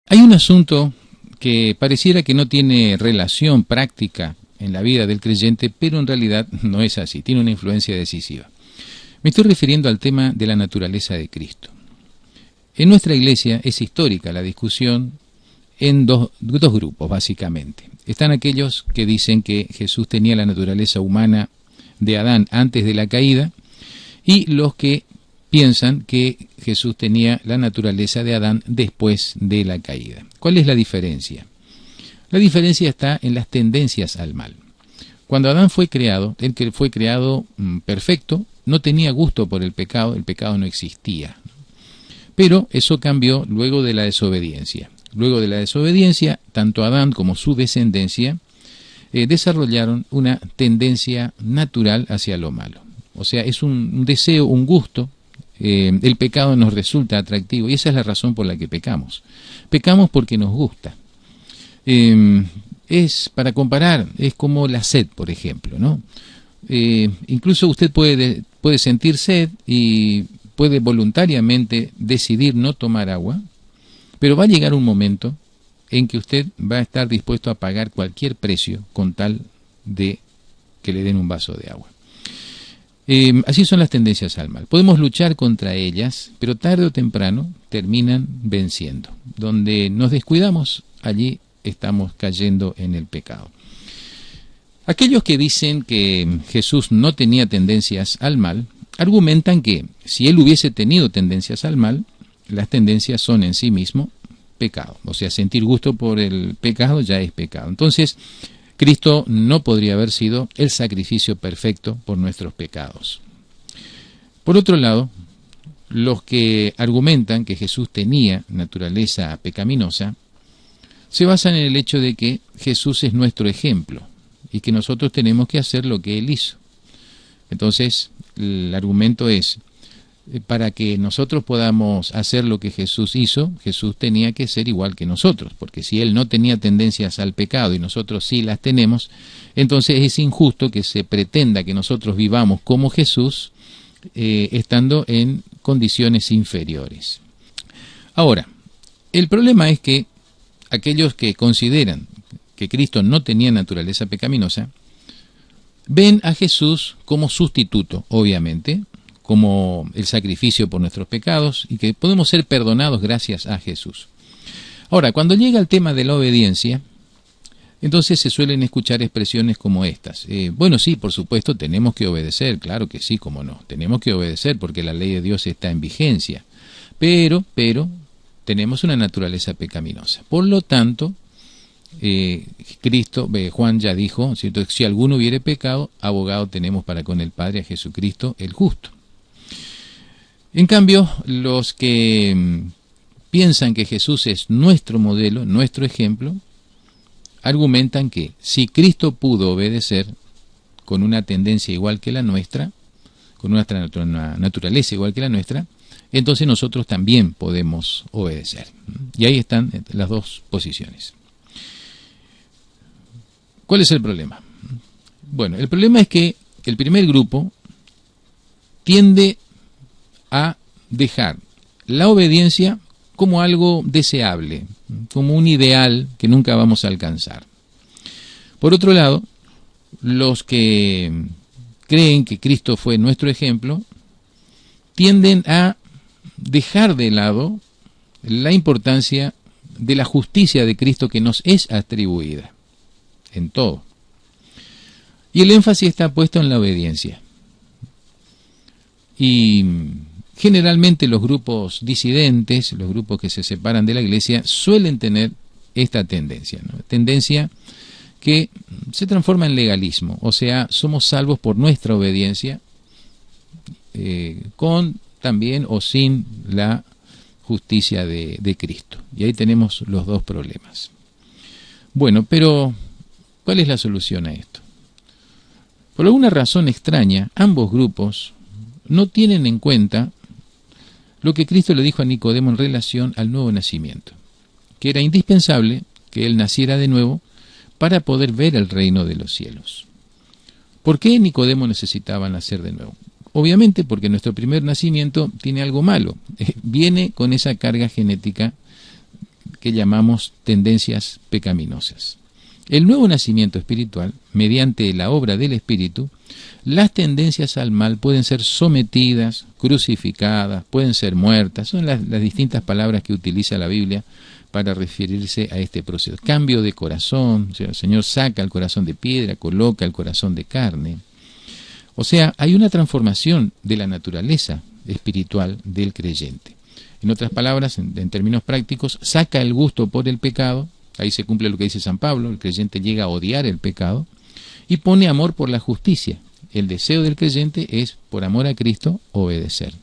Hay un asunto que pareciera que no tiene relación práctica en la vida del creyente, pero en realidad no es así, tiene una influencia decisiva. Me estoy refiriendo al tema de la naturaleza de Cristo. En nuestra iglesia es histórica la discusión en dos grupos, básicamente. Están aquellos que dicen que Jesús tenía la naturaleza humana de Adán antes de la caída, y los que piensan que Jesús tenía la naturaleza de Adán después de la caída. ¿Cuál es la diferencia? La diferencia está en las tendencias al mal. Cuando Adán fue creado, el que fue creado perfecto, no tenía gusto por el pecado no existía. Pero eso cambió luego de la desobediencia. Luego de la desobediencia, tanto Adán como su descendencia desarrollaron una tendencia natural hacia lo malo. O sea, es un deseo, un gusto. El pecado nos resulta atractivo y esa es la razón por la que pecamos. Pecamos porque nos gusta. Es, para comparar, es como la sed, por ejemplo, ¿no? Incluso usted puede sentir sed y puede voluntariamente decidir no tomar agua, pero va a llegar un momento en que usted va a estar dispuesto a pagar cualquier precio con tal de que le den un vaso de agua. Así son las tendencias al mal. Podemos luchar contra ellas, pero tarde o temprano terminan venciendo. Donde nos descuidamos, allí estamos cayendo en el pecado. Aquellos que dicen que Jesús no tenía tendencias al mal, argumentan que si él hubiese tenido tendencias al mal, las tendencias son en sí mismo pecado. O sea, sentir gusto por el pecado ya es pecado. Entonces, Cristo no podría haber sido el sacrificio perfecto por nuestros pecados. Por otro lado, los que argumentan que Jesús tenía naturaleza pecaminosa, se basan en el hecho de que Jesús es nuestro ejemplo y que nosotros tenemos que hacer lo que Él hizo. Entonces, el argumento es, para que nosotros podamos hacer lo que Jesús hizo, Jesús tenía que ser igual que nosotros, porque si Él no tenía tendencias al pecado y nosotros sí las tenemos, entonces es injusto que se pretenda que nosotros vivamos como Jesús, estando en condiciones inferiores. Ahora, el problema es que aquellos que consideran que Cristo no tenía naturaleza pecaminosa, ven a Jesús como sustituto, obviamente, como el sacrificio por nuestros pecados y que podemos ser perdonados gracias a Jesús. Ahora, cuando llega el tema de la obediencia, entonces se suelen escuchar expresiones como estas. Bueno, sí, por supuesto, tenemos que obedecer, claro que sí, cómo no, tenemos que obedecer porque la ley de Dios está en vigencia, pero, tenemos una naturaleza pecaminosa. Por lo tanto, Juan ya dijo, ¿cierto?, si alguno hubiere pecado, abogado tenemos para con el Padre, a Jesucristo el justo. En cambio, los que piensan que Jesús es nuestro modelo, nuestro ejemplo, argumentan que si Cristo pudo obedecer con una tendencia igual que la nuestra, con una naturaleza igual que la nuestra, entonces nosotros también podemos obedecer. Y ahí están las dos posiciones. ¿Cuál es el problema? Bueno, el problema es que el primer grupo tiende a dejar la obediencia como algo deseable, como un ideal que nunca vamos a alcanzar. Por otro lado, los que creen que Cristo fue nuestro ejemplo, tienden a dejar de lado la importancia de la justicia de Cristo que nos es atribuida en todo. Y el énfasis está puesto en la obediencia. Y generalmente los grupos disidentes, los grupos que se separan de la iglesia, suelen tener esta tendencia, ¿no? Tendencia que se transforma en legalismo, o sea, somos salvos por nuestra obediencia, con también o sin la justicia de Cristo. Y ahí tenemos los dos problemas. Bueno, pero ¿cuál es la solución a esto? Por alguna razón extraña, ambos grupos no tienen en cuenta lo que Cristo le dijo a Nicodemo en relación al nuevo nacimiento, que era indispensable que él naciera de nuevo para poder ver el reino de los cielos. ¿Por qué Nicodemo necesitaba nacer de nuevo? Obviamente porque nuestro primer nacimiento tiene algo malo, viene con esa carga genética que llamamos tendencias pecaminosas. El nuevo nacimiento espiritual, mediante la obra del Espíritu, las tendencias al mal pueden ser sometidas, crucificadas, pueden ser muertas. Son las distintas palabras que utiliza la Biblia para referirse a este proceso. Cambio de corazón, o sea, el Señor saca el corazón de piedra, coloca el corazón de carne. O sea, hay una transformación de la naturaleza espiritual del creyente. En otras palabras, en términos prácticos, saca el gusto por el pecado. Ahí se cumple lo que dice San Pablo, el creyente llega a odiar el pecado y pone amor por la justicia. El deseo del creyente es, por amor a Cristo, obedecer.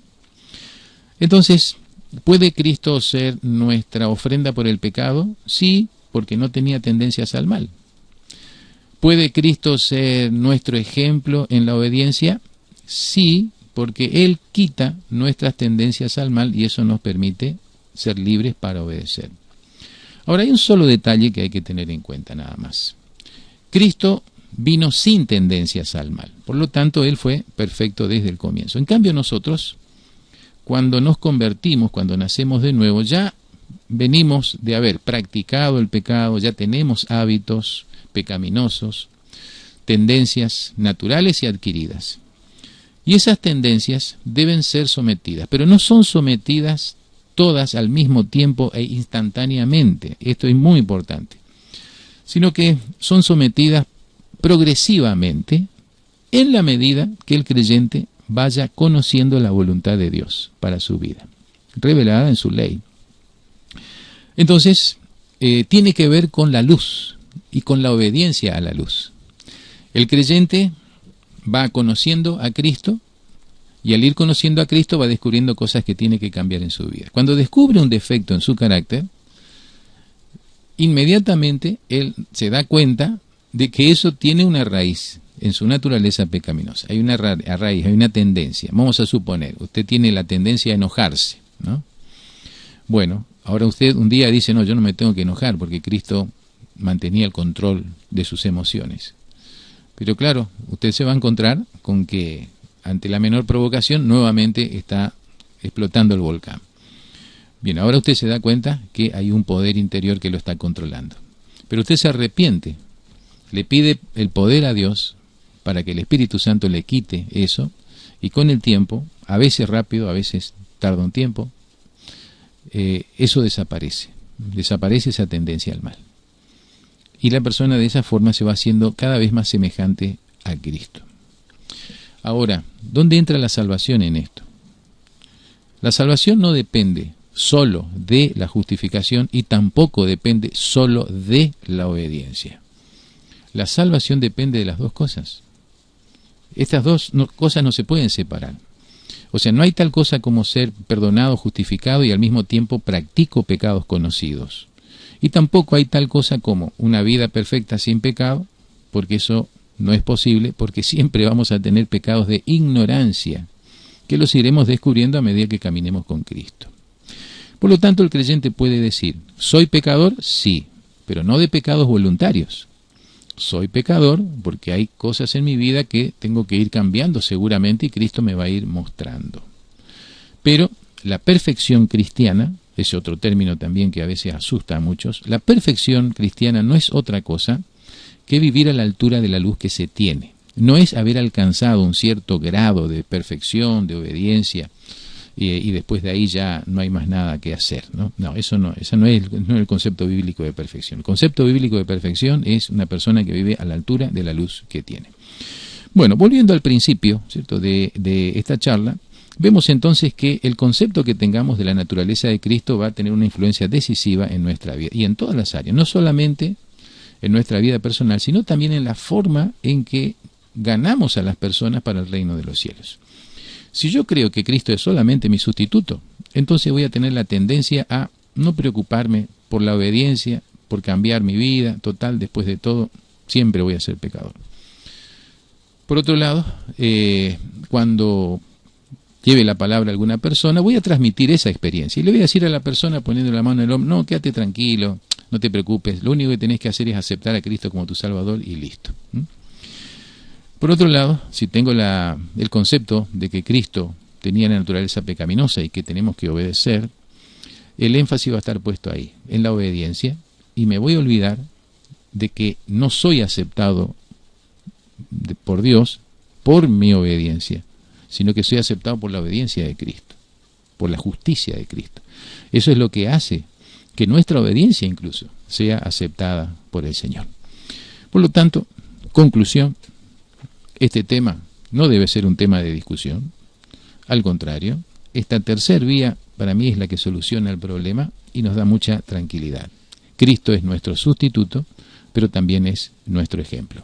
Entonces, ¿puede Cristo ser nuestra ofrenda por el pecado? Sí, porque no tenía tendencias al mal. ¿Puede Cristo ser nuestro ejemplo en la obediencia? Sí, porque Él quita nuestras tendencias al mal y eso nos permite ser libres para obedecer. Ahora, hay un solo detalle que hay que tener en cuenta nada más. Cristo vino sin tendencias al mal, por lo tanto, Él fue perfecto desde el comienzo. En cambio, nosotros, cuando nos convertimos, cuando nacemos de nuevo, ya venimos de haber practicado el pecado, ya tenemos hábitos pecaminosos, tendencias naturales y adquiridas. Y esas tendencias deben ser sometidas, pero no son sometidas todas al mismo tiempo e instantáneamente, esto es muy importante, sino que son sometidas progresivamente en la medida que el creyente vaya conociendo la voluntad de Dios para su vida, revelada en su ley. Entonces, tiene que ver con la luz y con la obediencia a la luz. El creyente va conociendo a Cristo y al ir conociendo a Cristo va descubriendo cosas que tiene que cambiar en su vida. Cuando descubre un defecto en su carácter, inmediatamente él se da cuenta de que eso tiene una raíz en su naturaleza pecaminosa. Hay una raíz, hay una tendencia. Vamos a suponer, usted tiene la tendencia a enojarse, ¿no? Bueno, ahora usted un día dice, no, yo no me tengo que enojar porque Cristo mantenía el control de sus emociones. Pero claro, usted se va a encontrar con que ante la menor provocación nuevamente está explotando el volcán. Bien, ahora usted se da cuenta que hay un poder interior que lo está controlando. Pero usted se arrepiente, le pide el poder a Dios para que el Espíritu Santo le quite eso, y con el tiempo, a veces rápido, a veces tarda un tiempo, eso desaparece esa tendencia al mal. Y la persona de esa forma se va haciendo cada vez más semejante a Cristo. Ahora, ¿dónde entra la salvación en esto? La salvación no depende solo de la justificación y tampoco depende solo de la obediencia. La salvación depende de las dos cosas. Estas dos cosas no se pueden separar. O sea, no hay tal cosa como ser perdonado, justificado y al mismo tiempo practico pecados conocidos. Y tampoco hay tal cosa como una vida perfecta sin pecado, porque eso no es posible, porque siempre vamos a tener pecados de ignorancia, que los iremos descubriendo a medida que caminemos con Cristo. Por lo tanto, el creyente puede decir, ¿soy pecador? Sí, pero no de pecados voluntarios. Soy pecador porque hay cosas en mi vida que tengo que ir cambiando seguramente y Cristo me va a ir mostrando. Pero la perfección cristiana, ese otro término también que a veces asusta a muchos, la perfección cristiana no es otra cosa que vivir a la altura de la luz que se tiene. No es haber alcanzado un cierto grado de perfección, de obediencia, y después de ahí ya no hay más nada que hacer, ¿no? No, ese no es el concepto bíblico de perfección. El concepto bíblico de perfección es una persona que vive a la altura de la luz que tiene. Bueno, volviendo al principio, ¿cierto?, de esta charla, vemos entonces que el concepto que tengamos de la naturaleza de Cristo va a tener una influencia decisiva en nuestra vida, y en todas las áreas, no solamente en nuestra vida personal, sino también en la forma en que ganamos a las personas para el reino de los cielos. Si yo creo que Cristo es solamente mi sustituto, entonces voy a tener la tendencia a no preocuparme por la obediencia, por cambiar mi vida, total, después de todo, siempre voy a ser pecador. Por otro lado, cuando lleve la palabra a alguna persona, voy a transmitir esa experiencia y le voy a decir a la persona poniendo la mano en el hombro, no, quédate tranquilo, no te preocupes, lo único que tenés que hacer es aceptar a Cristo como tu Salvador y listo. Por otro lado, si tengo el concepto de que Cristo tenía la naturaleza pecaminosa y que tenemos que obedecer, el énfasis va a estar puesto ahí, en la obediencia, y me voy a olvidar de que no soy aceptado por Dios por mi obediencia, sino que soy aceptado por la obediencia de Cristo, por la justicia de Cristo. Eso es lo que hace que nuestra obediencia incluso sea aceptada por el Señor. Por lo tanto, conclusión, este tema no debe ser un tema de discusión. Al contrario, esta tercer vía para mí es la que soluciona el problema y nos da mucha tranquilidad. Cristo es nuestro sustituto, pero también es nuestro ejemplo.